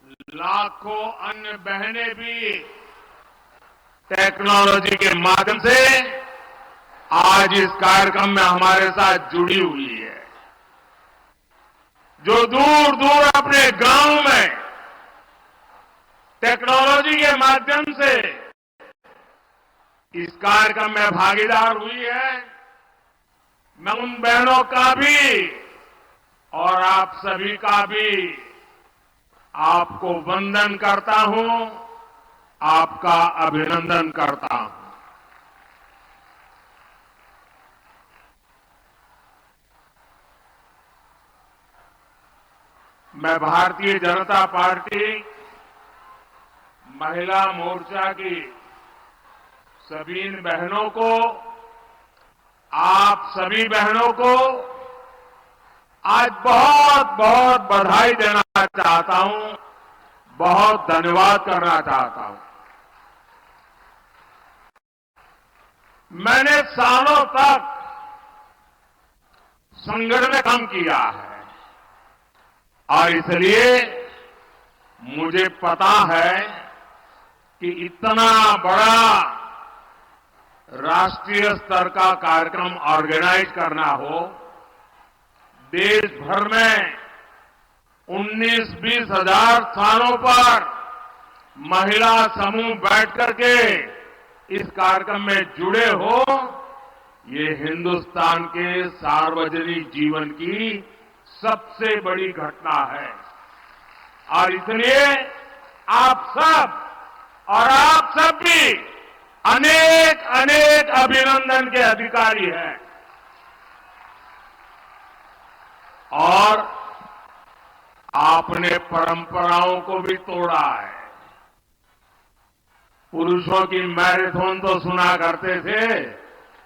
लाखों अन्य बहनें भी टेक्नोलॉजी के माध्यम से आज इस कार्यक्रम में हमारे साथ जुड़ी हुई है। जो दूर दूर अपने गांव में टेक्नोलॉजी के माध्यम से इस कार्यक्रम में भागीदार हुई है, मैं उन बहनों का भी और आप सभी का भी आपको वंदन करता हूं, आपका अभिनंदन करता हूं। मैं भारतीय जनता पार्टी महिला मोर्चा की सभी बहनों को, आप सभी बहनों को आज बहुत बहुत बधाई देना चाहता हूं, बहुत धन्यवाद करना चाहता हूं। मैंने सालों तक संगठन में काम किया है और इसलिए मुझे पता है कि इतना बड़ा राष्ट्रीय स्तर का कार्यक्रम ऑर्गेनाइज करना हो, देश भर में 19-20 हजार स्थानों पर महिला समूह बैठ करके इस कार्यक्रम में जुड़े हो, ये हिंदुस्तान के सार्वजनिक जीवन की सबसे बड़ी घटना है। और इसलिए आप सब और आप सब भी अनेक अनेक अभिनंदन के अधिकारी हैं। और आपने परंपराओं को भी तोड़ा है। पुरुषों की मैराथन तो सुना करते थे,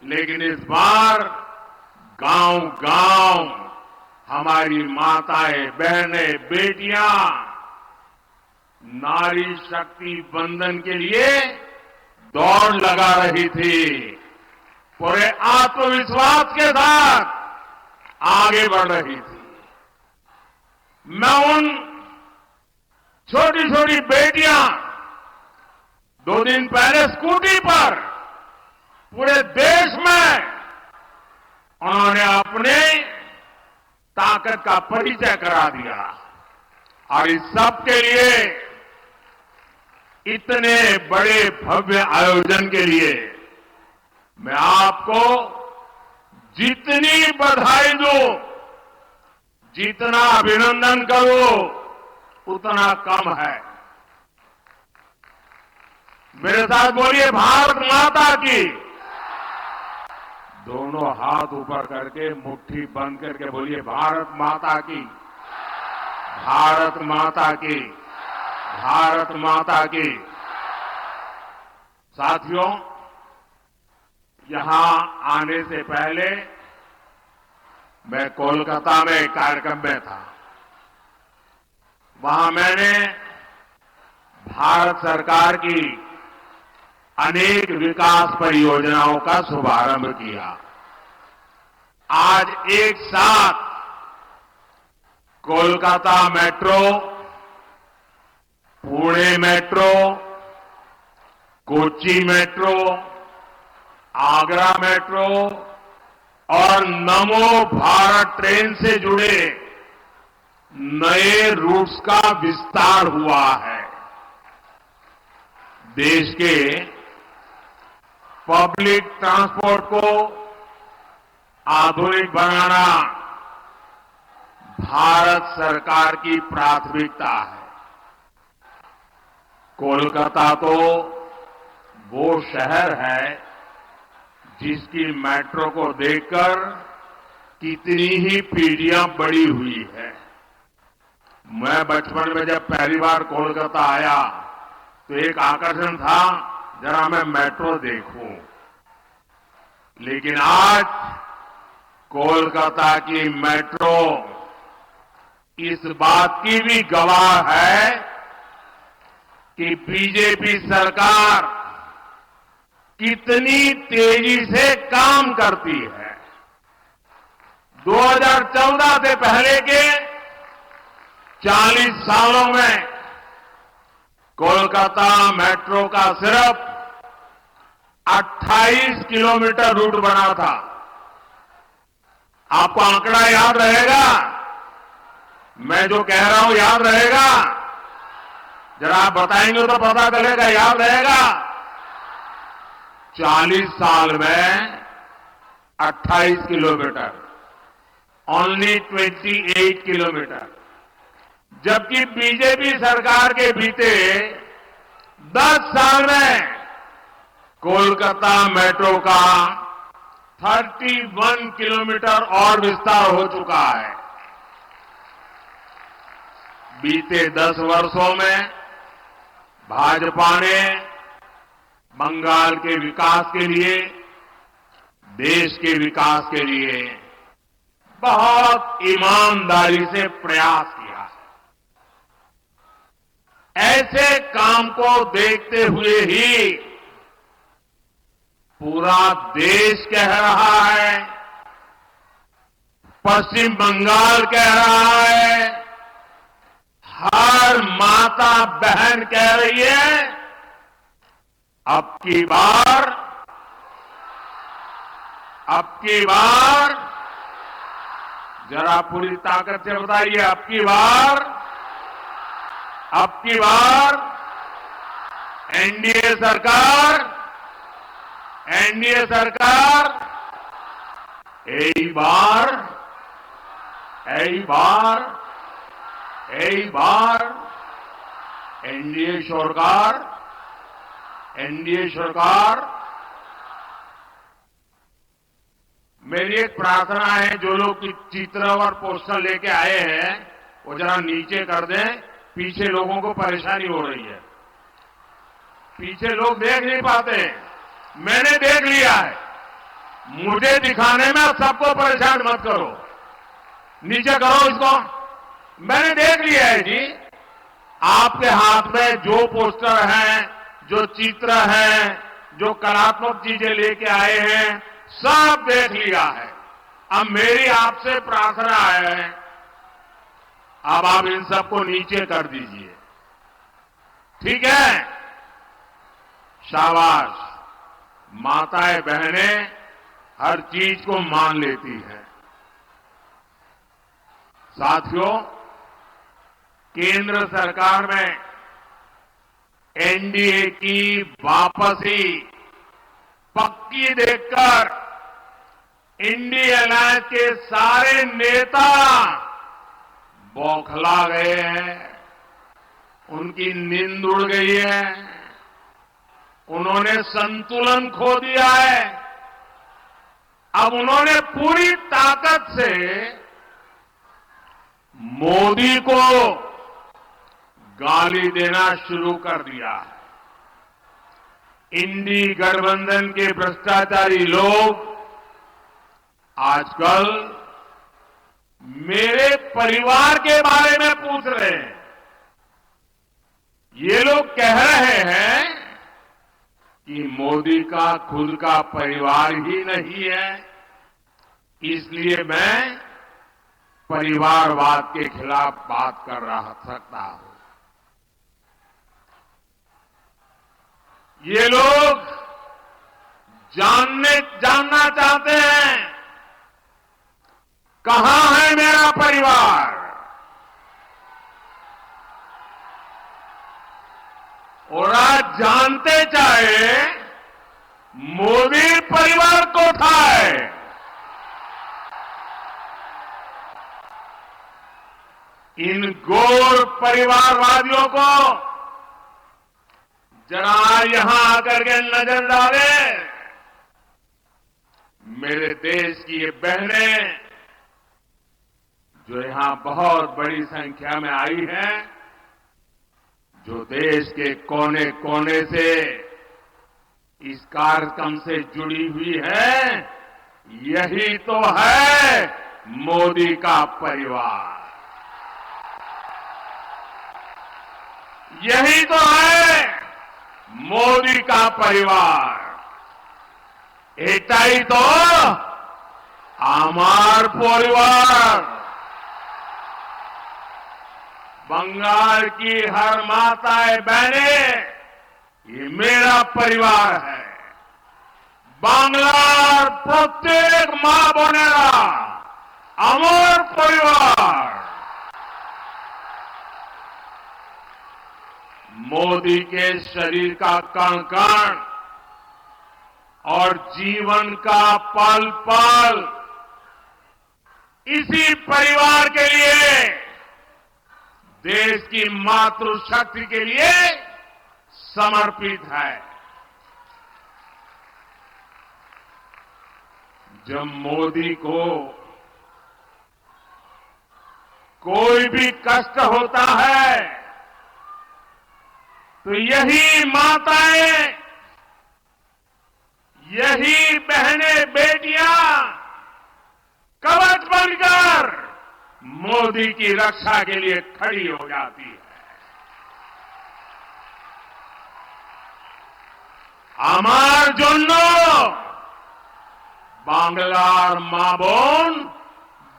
लेकिन इस बार गांव-गांव हमारी माताएं, बहनें, बेटियां नारी शक्ति बंधन के लिए दौड़ लगा रही थी, पूरे आत्मविश्वास के साथ आगे बढ़ रही थी। मैं उन छोटी छोटी बेटियां 2 दिन पहले स्कूटी पर पूरे देश में उन्होंने अपने ताकत का परिचय करा दिया। और इस सब के लिए, इतने बड़े भव्य आयोजन के लिए मैं आपको जितनी बधाई दूं, जितना अभिनंदन करूं, उतना कम है। मेरे साथ बोलिए भारत माता की। दोनों हाथ ऊपर करके मुट्ठी बंद करके बोलिए भारत माता की, भारत माता की, भारत माता की। साथियों, यहां आने से पहले मैं कोलकाता में एक कार्यक्रम में था। वहां मैंने भारत सरकार की अनेक विकास परियोजनाओं का शुभारंभ किया। आज एक साथ Kolkata metro, Pune metro, Kochi metro, Agra metro और नमो भारत ट्रेन से जुड़े नए रूट्स का विस्तार हुआ है। देश के पब्लिक ट्रांसपोर्ट को आधुनिक बनाना भारत सरकार की प्राथमिकता है। कोलकाता तो वो शहर है जिसकी मेट्रो को देखकर कितनी ही पीढ़ियां बड़ी हुई है। मैं बचपन में जब पहली बार कोलकाता आया तो एक आकर्षण था, जरा मैं मेट्रो देखूं। लेकिन आज कोलकाता की मेट्रो इस बात की भी गवाह है कि बीजेपी सरकार कितनी तेजी से काम करती है। 2014 से पहले के 40 सालों में कोलकाता मेट्रो का सिर्फ 28 किलोमीटर रूट बना था। आपको आंकड़ा याद रहेगा? मैं जो कह रहा हूं याद रहेगा? जरा आप बताएंगे तो पता चलेगा, याद रहेगा? 40 साल में 28 किलोमीटर, ओनली 28 किलोमीटर। जबकि बीजेपी सरकार के बीते 10 साल में कोलकाता मेट्रो का 31 किलोमीटर और विस्तार हो चुका है। बीते 10 वर्षों में भाजपा ने बंगाल के विकास के लिए, देश के विकास के लिए बहुत ईमानदारी से प्रयास किया है। ऐसे काम को देखते हुए ही पूरा देश कह रहा है, पश्चिम बंगाल कह रहा है, हर माता बहन कह रही है, अब की बार जरा पूरी ताकत से बताइए, अब की बार एनडीए सरकार एक बार एनडीए सरकार। मेरी एक प्रार्थना है, जो लोग चित्र और पोस्टर लेके आए हैं वो जरा नीचे कर दें, पीछे लोगों को परेशानी हो रही है, पीछे लोग देख नहीं पाते। मैंने देख लिया है, मुझे दिखाने में सबको परेशान मत करो, नीचे करो इसको। मैंने देख लिया है जी, आपके हाथ में जो पोस्टर हैं, जो चित्र हैं, जो कलात्मक चीजें लेके आए हैं, सब देख लिया है। अब मेरी आपसे प्रार्थना है, अब आप इन सबको नीचे कर दीजिए, ठीक है? शाबाश, माताएं बहनें हर चीज को मान लेती हैं। साथियों, केंद्र सरकार में एनडीए की वापसी पक्की देखकर इंडिया अलायंस के सारे नेता बौखला गए हैं, उनकी नींद उड़ गई है, उन्होंने संतुलन खो दिया है। अब उन्होंने पूरी ताकत से मोदी को गाली देना शुरू कर दिया है। इंडी गठबंधन के भ्रष्टाचारी लोग आजकल मेरे परिवार के बारे में पूछ रहे हैं। ये लोग कह रहे हैं कि मोदी का खुद का परिवार ही नहीं है, इसलिए मैं परिवारवाद के खिलाफ बात कर सकता हूं। ये लोग जानना चाहते हैं, कहां है मेरा परिवार? और आज जानते चाहे मोदी परिवार को उठाए, इन घोर परिवारवादियों को जरा यहां आकर के नजर डाले। मेरे देश की ये बहनें जो यहां बहुत बड़ी संख्या में आई हैं, जो देश के कोने कोने से इस कार्यक्रम से जुड़ी हुई है, यही तो है मोदी का परिवार, यही तो है मोदी का परिवार। एटाई तो आमार परिवार। बंगाल की हर माताएं बहनें, ये मेरा परिवार है। बांग्लार प्रत्येक मां बनेगा अमर परिवार। मोदी के शरीर का कण कण और जीवन का पल पल इसी परिवार के लिए, देश की मातृशक्ति के लिए समर्पित है। जब मोदी को कोई भी कष्ट होता है तो यही माताएं, यही बहनें बेटियां कवच बनकर मोदी की रक्षा के लिए खड़ी हो जाती है। আমার জন্য বাংলার মা বোন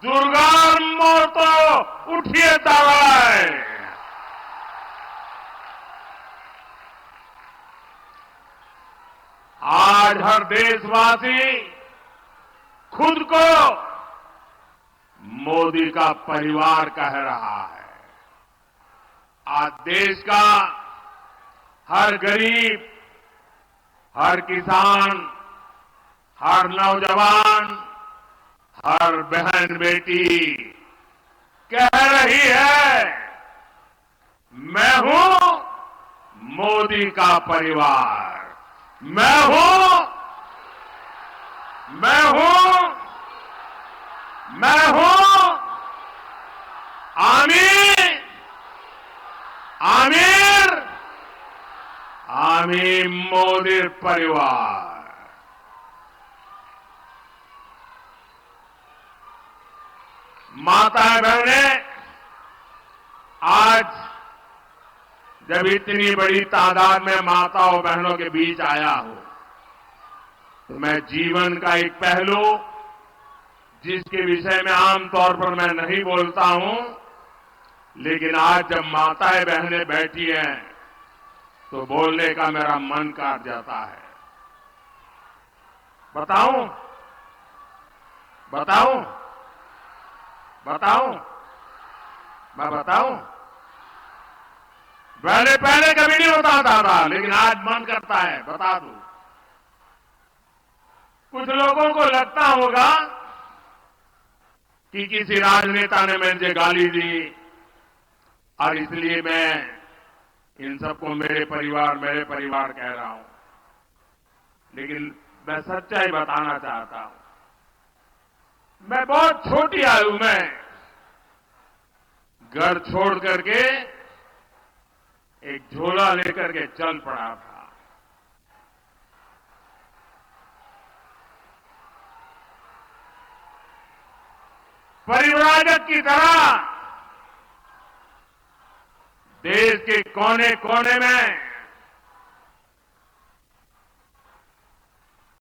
দুর্গার মতো উঠিয়ে দাঁড়ায়। आज हर देशवासी खुद को मोदी का परिवार कह रहा है। आज देश का हर गरीब, हर किसान, हर नौजवान, हर बहन बेटी कह रही है, मैं हूं मोदी का परिवार, मैं हूं, मैं हूं, मैं हूं आमीर, आमीर, आमीर मोदी परिवार। माताएं बहनें, आज जब इतनी बड़ी तादाद में माताओं बहनों के बीच आया हूं तो मैं जीवन का एक पहलू, जिसके विषय में आमतौर पर मैं नहीं बोलता हूं, लेकिन आज जब माताएं बहनें बैठी हैं तो बोलने का मेरा मन काट जाता है। बताऊं, बताऊं, बताऊं, मैं बताऊं? पहले कभी नहीं बताता था, लेकिन आज मन करता है बता दूं। कुछ लोगों को लगता होगा कि किसी राजनेता ने मुझे गाली दी और इसलिए मैं इन सबको मेरे परिवार कह रहा हूं। लेकिन मैं सच्चाई बताना चाहता हूं। मैं बहुत छोटी आयु में घर छोड़ करके एक झोला लेकर के चल पड़ा था। परिव्राजक की तरह देश के कोने कोने में